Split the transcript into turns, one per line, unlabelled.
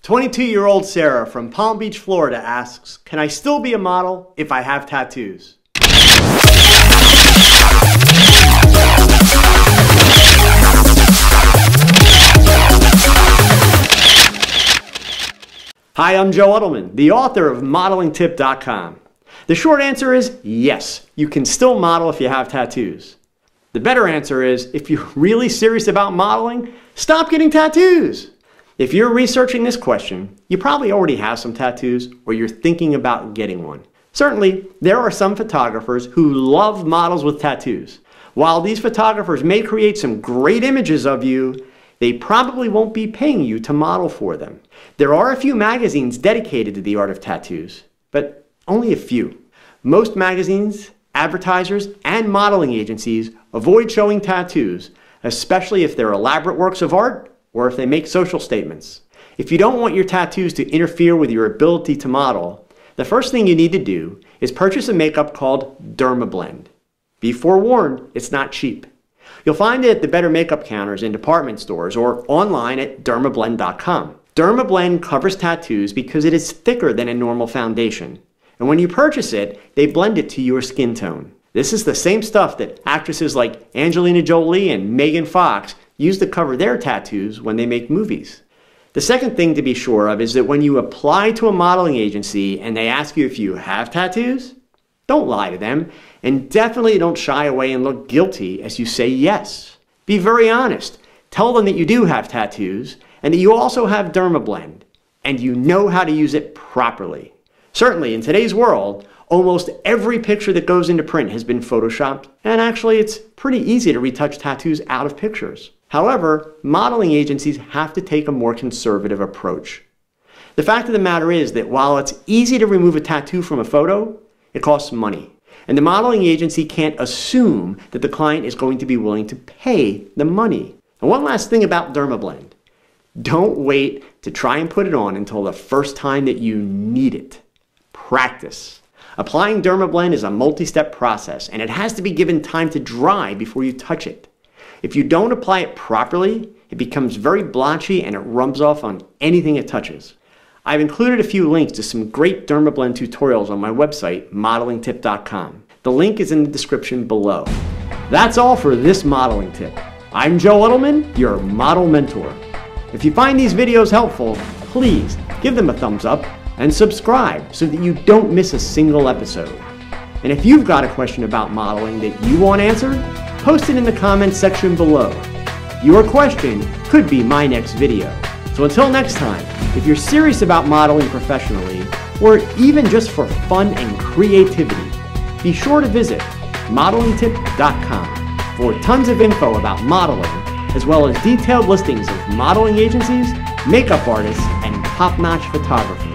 22-year-old Sarah from Palm Beach, Florida asks, can I still be a model if I have tattoos? Hi, I'm Joe Uttleman, the author of ModelingTip.com. The short answer is yes, you can still model if you have tattoos. The better answer is, if you're really serious about modeling, stop getting tattoos. If you're researching this question, you probably already have some tattoos or you're thinking about getting one. Certainly, there are some photographers who love models with tattoos. While these photographers may create some great images of you, they probably won't be paying you to model for them. There are a few magazines dedicated to the art of tattoos, but only a few. Most magazines, advertisers, and modeling agencies avoid showing tattoos, especially if they're elaborate works of art or if they make social statements. If you don't want your tattoos to interfere with your ability to model, the first thing you need to do is purchase a makeup called Dermablend. Be forewarned, it's not cheap. You'll find it at the better makeup counters in department stores or online at dermablend.com. Dermablend covers tattoos because it is thicker than a normal foundation. And when you purchase it, they blend it to your skin tone. This is the same stuff that actresses like Angelina Jolie and Megan Fox use to cover their tattoos when they make movies. The second thing to be sure of is that when you apply to a modeling agency and they ask you if you have tattoos, don't lie to them, and definitely don't shy away and look guilty as you say yes. Be very honest. Tell them that you do have tattoos and that you also have Dermablend, and you know how to use it properly. Certainly, in today's world, almost every picture that goes into print has been photoshopped, and actually it's pretty easy to retouch tattoos out of pictures. However, modeling agencies have to take a more conservative approach. The fact of the matter is that while it's easy to remove a tattoo from a photo, it costs money. And the modeling agency can't assume that the client is going to be willing to pay the money. And one last thing about Dermablend. Don't wait to try and put it on until the first time that you need it. Practice. Applying Dermablend is a multi-step process, and it has to be given time to dry before you touch it. If you don't apply it properly, it becomes very blotchy and it rubs off on anything it touches. I've included a few links to some great Dermablend tutorials on my website, ModelingTip.com. The link is in the description below. That's all for this modeling tip. I'm Joe Uttleman, your model mentor. If you find these videos helpful, please give them a thumbs up and subscribe so that you don't miss a single episode. And if you've got a question about modeling that you want answered, post it in the comments section below. Your question could be my next video. So until next time, if you're serious about modeling professionally, or even just for fun and creativity, be sure to visit ModelingTip.com for tons of info about modeling, as well as detailed listings of modeling agencies, makeup artists, and top-notch photography.